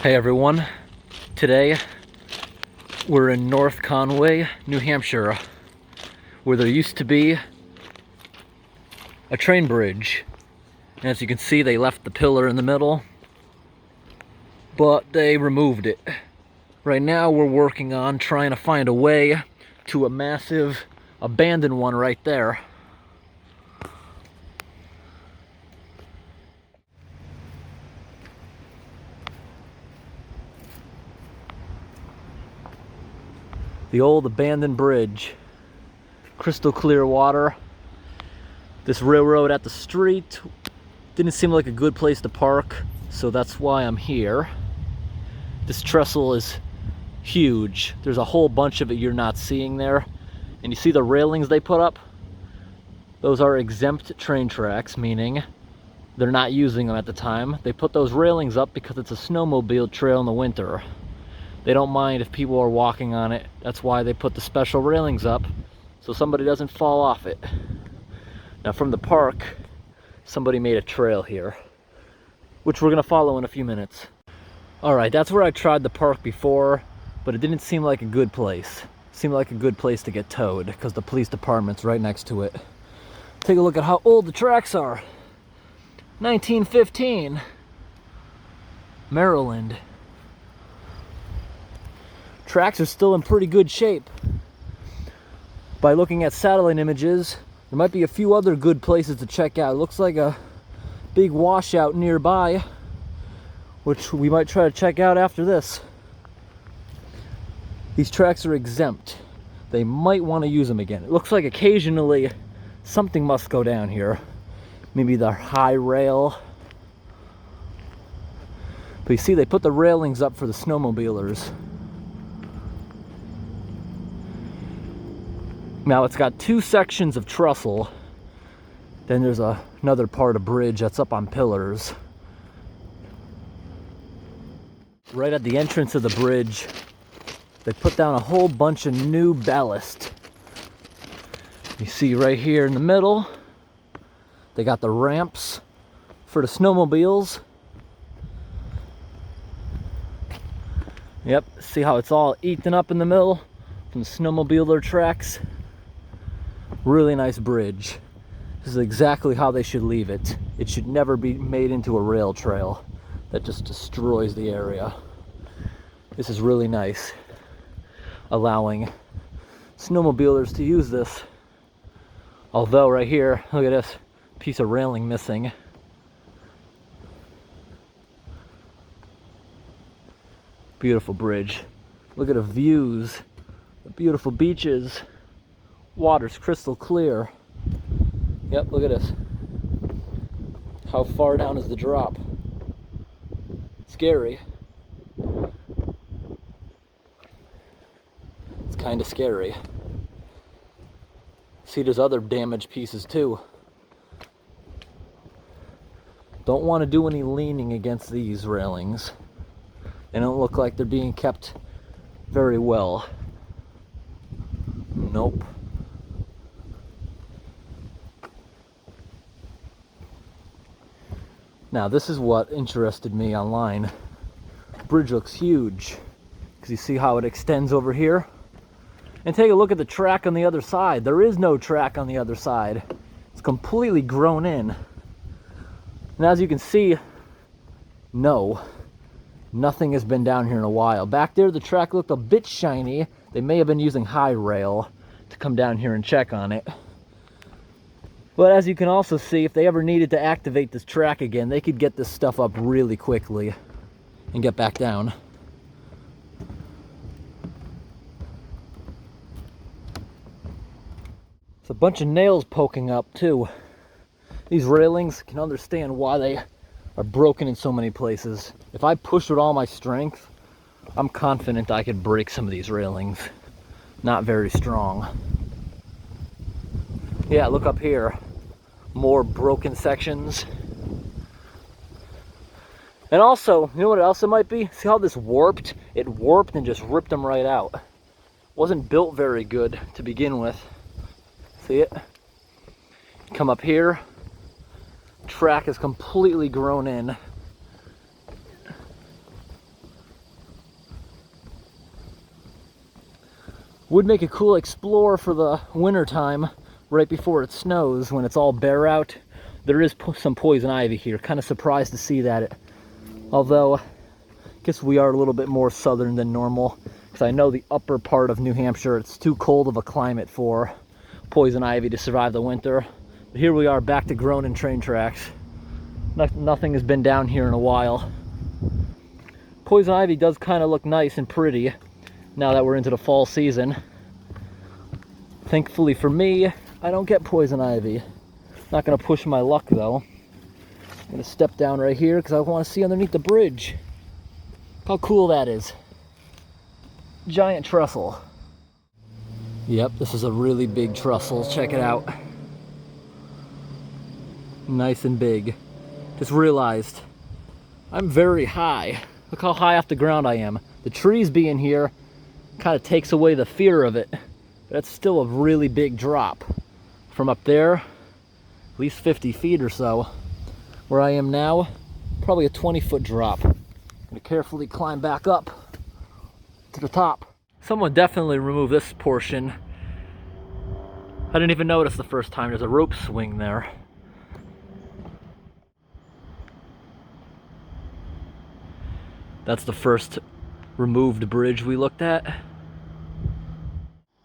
Hey everyone, today we're in North Conway, New Hampshire, where there used to be a train bridge. And as you can see, they left the pillar in the middle, but they removed it. Right now we're working on trying to find a way to a massive abandoned one right there. The old abandoned bridge. Crystal clear water. This railroad at the street didn't seem like a good place to park, so that's why I'm here. This trestle is huge. There's a whole bunch of it you're not seeing there. And you see the railings they put up? Those are exempt train tracks, meaning they're not using them at the time. They put those railings up because it's a snowmobile trail in the winter. They don't mind if people are walking on it. That's why they put the special railings up, so somebody doesn't fall off it. Now from the park, somebody made a trail here, which we're gonna follow in a few minutes. All right, that's where I tried the park before, but it didn't seem like a good place. It seemed like a good place to get towed because the police department's right next to it. Take a look at how old the tracks are. 1915, Maryland. Tracks are still in pretty good shape. By looking at satellite images, there might be a few other good places to check out. It looks like a big washout nearby, which we might try to check out after this. These tracks are exempt. They might want to use them again. It looks like occasionally something must go down here. Maybe the high rail. But you see, they put the railings up for the snowmobilers. Now it's got two sections of trestle. Then there's another part of bridge that's up on pillars. Right at the entrance of the bridge, they put down a whole bunch of new ballast. You see right here in the middle, they got the ramps for the snowmobiles. Yep, see how it's all eaten up in the middle from the snowmobiler tracks? Really nice bridge. This is exactly how they should leave it. It should never be made into a rail trail that just destroys the area. This is really nice, allowing snowmobilers to use this. Although right here, look at this piece of railing missing. Beautiful bridge. Look at the views, the beautiful beaches. Water's crystal clear. Yep, look at this. How far down is the drop? Scary. It's kind of scary. See, there's other damaged pieces too. Don't want to do any leaning against these railings. They don't look like they're being kept very well. Nope. Now this is what interested me online. The bridge looks huge because you see how it extends over here. And take a look at the track on the other side. There is no track on the other side. It's completely grown in. And as you can see, no, nothing has been down here in a while. Back there the track looked a bit shiny. They may have been using high rail to come down here and check on it. But as you can also see, if they ever needed to activate this track again, they could get this stuff up really quickly and get back down. There's a bunch of nails poking up too. These railings, can understand why they are broken in so many places. If I push with all my strength, I'm confident I could break some of these railings. Not very strong. Yeah, look up here. More broken sections. And also, you know what else it might be? See how this warped? It warped and just ripped them right out. Wasn't built very good to begin with. See it? Come up here. Track is completely grown in. Would make a cool explore for the winter time, right before it snows, when it's all bare out. There is some poison ivy here. Kind of surprised to see that. Although, I guess we are a little bit more southern than normal, because I know the upper part of New Hampshire, it's too cold of a climate for poison ivy to survive the winter. But here we are back to Gronin train tracks. Nothing has been down here in a while. Poison ivy does kind of look nice and pretty now that we're into the fall season. Thankfully for me, I don't get poison ivy. Not gonna push my luck though. I'm gonna step down right here because I want to see underneath the bridge. How cool that is. Giant trestle. Yep, this is a really big trestle. Check it out. Nice and big. Just realized I'm very high. Look how high off the ground I am. The trees being here kind of takes away the fear of it. But that's still a really big drop. From up there, at least 50 feet or so. Where I am now, probably a 20-foot drop. I'm gonna carefully climb back up to the top. Someone definitely removed this portion. I didn't even notice the first time. There's a rope swing there. That's the first removed bridge we looked at.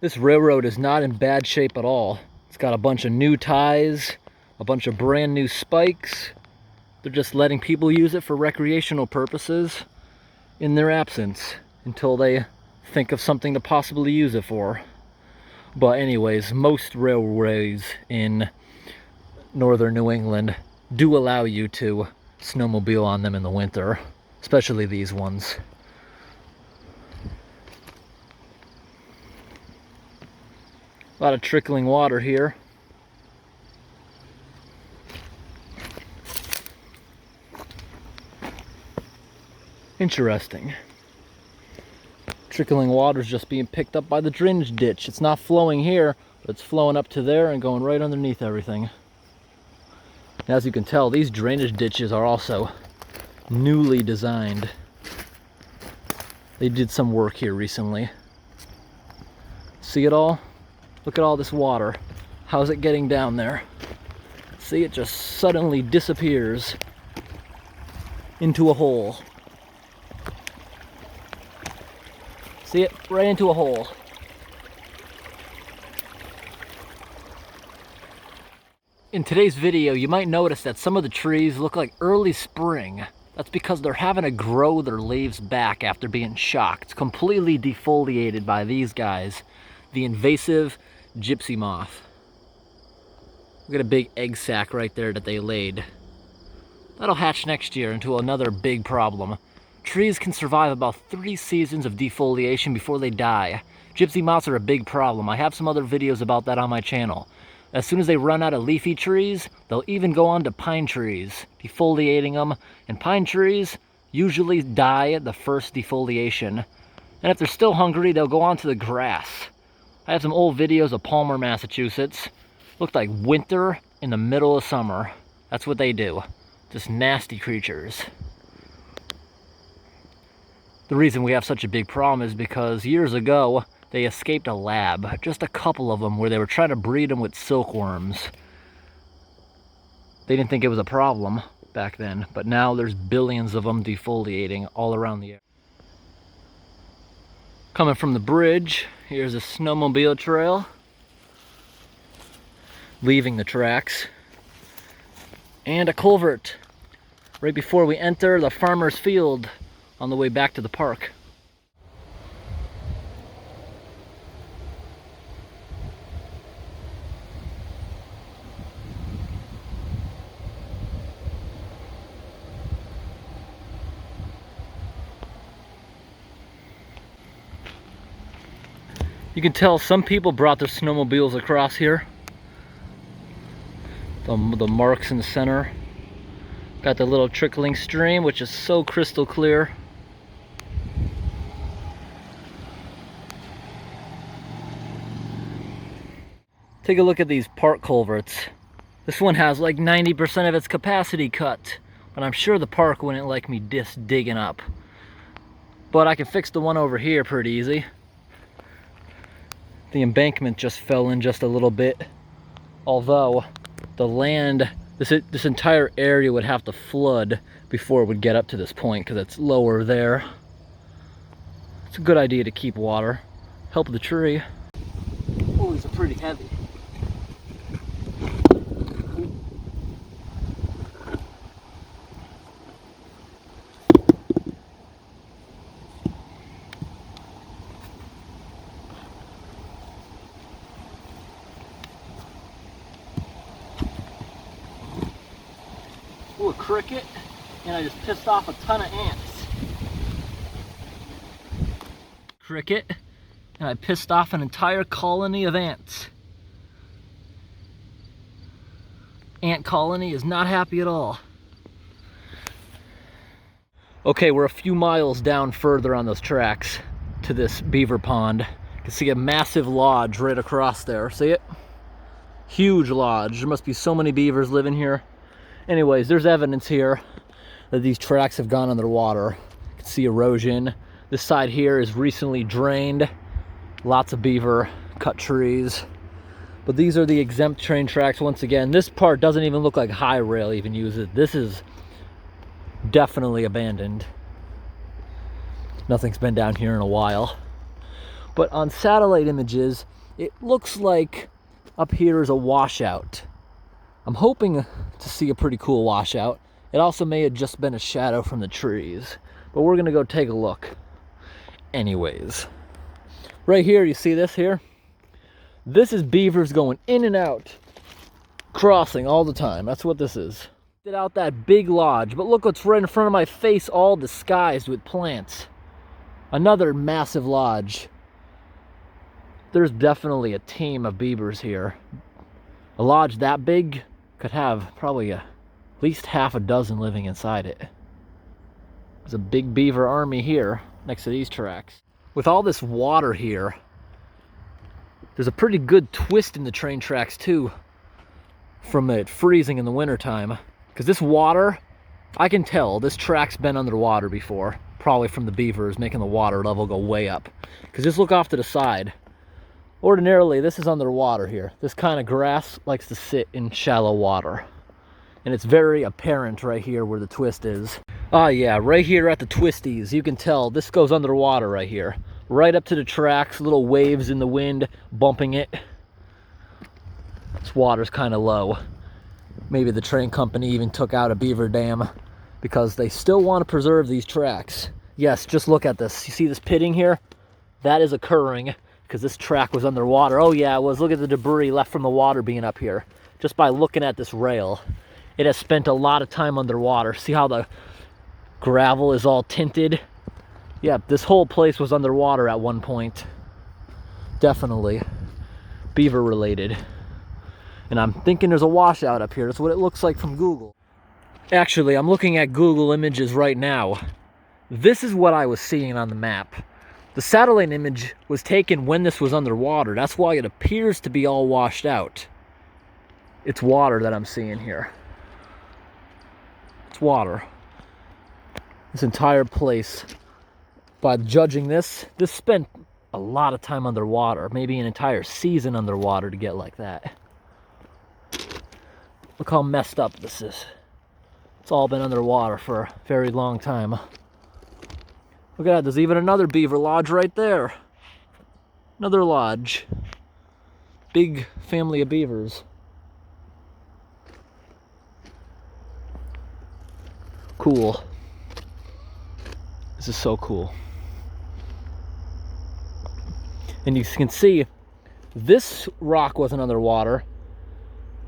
This railroad is not in bad shape at all. It's got a bunch of new ties, a bunch of brand new spikes. They're just letting people use it for recreational purposes in their absence until they think of something to possibly use it for. But anyways, most railways in northern New England do allow you to snowmobile on them in the winter. Especially these ones. A lot of trickling water here. Interesting. Trickling water is just being picked up by the drainage ditch. It's not flowing here, but it's flowing up to there and going right underneath everything. And as you can tell, these drainage ditches are also newly designed. They did some work here recently. See it all? Look at all this water. How's it getting down there? See, it just suddenly disappears into a hole. See it? Right into a hole. In today's video, you might notice that some of the trees look like early spring. That's because they're having to grow their leaves back after being shocked, completely defoliated by these guys, the invasive gypsy moth. Look at a big egg sac right there that they laid. That'll hatch next year into another big problem. Trees can survive about 3 seasons of defoliation before they die. Gypsy moths are a big problem. I have some other videos about that on my channel. As soon as they run out of leafy trees, they'll even go on to pine trees, defoliating them. And pine trees usually die at the first defoliation. And if they're still hungry, they'll go on to the grass. I have some old videos of Palmer, Massachusetts. Looked like winter in the middle of summer. That's what they do. Just nasty creatures. The reason we have such a big problem is because years ago, they escaped a lab, just a couple of them, where they were trying to breed them with silkworms. They didn't think it was a problem back then, but now there's billions of them defoliating all around the area. Coming from the bridge, here's a snowmobile trail. Leaving the tracks. And a culvert right before we enter the farmer's field on the way back to the park. You can tell some people brought their snowmobiles across here. The marks in the center. Got the little trickling stream, which is so crystal clear. Take a look at these park culverts. This one has like 90% of its capacity cut, but I'm sure the park wouldn't like me digging up. But I can fix the one over here pretty easy. the embankment just fell in just a little bit. Although the land, this entire area would have to flood before it would get up to this point because it's lower there. It's a good idea to keep water. Help the tree. Oh, these are pretty heavy. Ooh, a cricket, and I just pissed off a ton of ants. Cricket, and I pissed off an entire colony of ants. Ant colony is not happy at all. Okay, we're a few miles down further on those tracks to this beaver pond. You can see a massive lodge right across there. See it? Huge lodge. There must be so many beavers living here. Anyways, there's evidence here that these tracks have gone underwater. You can see erosion. This side here is recently drained. Lots of beaver, cut trees. But these are the exempt train tracks once again. This part doesn't even look like high rail even uses it. This is definitely abandoned. Nothing's been down here in a while. But on satellite images, it looks like up here is a washout. I'm hoping to see a pretty cool washout. It also may have just been a shadow from the trees, but we're gonna go take a look. Anyways, right here, you see this here? This is beavers going in and out, crossing all the time. That's what this is. Did out that big lodge, but look what's right in front of my face, all disguised with plants. Another massive lodge. There's definitely a team of beavers here. A lodge that big could have probably at least half a dozen living inside it. There's a big beaver army here next to these tracks. With all this water here, there's a pretty good twist in the train tracks too from it freezing in the wintertime. Because this water, I can tell this track's been underwater before. Probably from the beavers making the water level go way up. Because just look off to the side. Ordinarily, this is underwater here. This kind of grass likes to sit in shallow water. And it's very apparent right here where the twist is. Ah yeah, right here at the twisties, you can tell this goes underwater right here. Right up to the tracks, little waves in the wind bumping it. This water's kind of low. Maybe the train company even took out a beaver dam because they still want to preserve these tracks. Yes, just look at this. You see this pitting here? That is occurring because this track was underwater. Oh yeah, it was. Look at the debris left from the water being up here. Just by looking at this rail, it has spent a lot of time underwater. See how the gravel is all tinted? Yeah, this whole place was underwater at one point. Definitely beaver related. And I'm thinking there's a washout up here. That's what it looks like from Google. Actually, I'm looking at Google Images right now. This is what I was seeing on the map. The satellite image was taken when this was underwater. That's why it appears to be all washed out. It's water that I'm seeing here. It's water. This entire place, by judging this spent a lot of time underwater. Maybe an entire season underwater to get like that. Look how messed up this is. It's all been underwater for a very long time. Look at that, there's even another beaver lodge right there. Another lodge. Big family of beavers. Cool. This is so cool. And you can see, this rock wasn't underwater,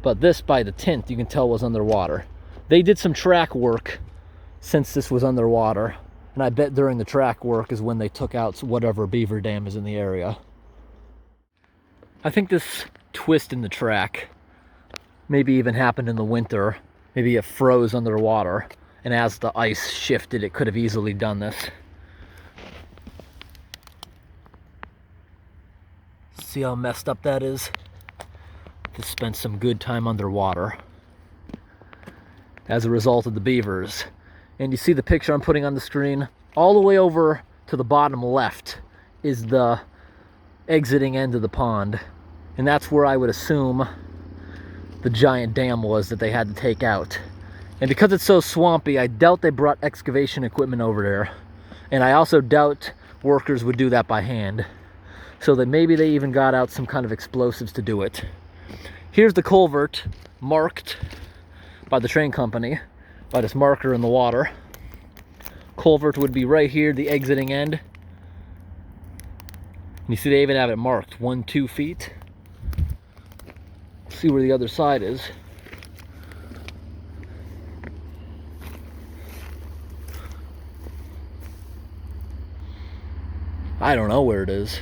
but this, by the tint, you can tell was underwater. They did some track work since this was underwater. And I bet during the track work is when they took out whatever beaver dam is in the area. I think this twist in the track maybe even happened in the winter. Maybe it froze underwater. And as the ice shifted, it could have easily done this. See how messed up that is? This spent some good time underwater as a result of the beavers. And you see the picture I'm putting on the screen? All the way over to the bottom left is the exiting end of the pond. And that's where I would assume the giant dam was that they had to take out. And because it's so swampy, I doubt they brought excavation equipment over there. And I also doubt workers would do that by hand. So that maybe they even got out some kind of explosives to do it. Here's the culvert marked by the train company, by this marker in the water. Culvert would be right here, the exiting end. And you see they even have it marked, 1-2 feet. See where the other side is. I don't know where it is.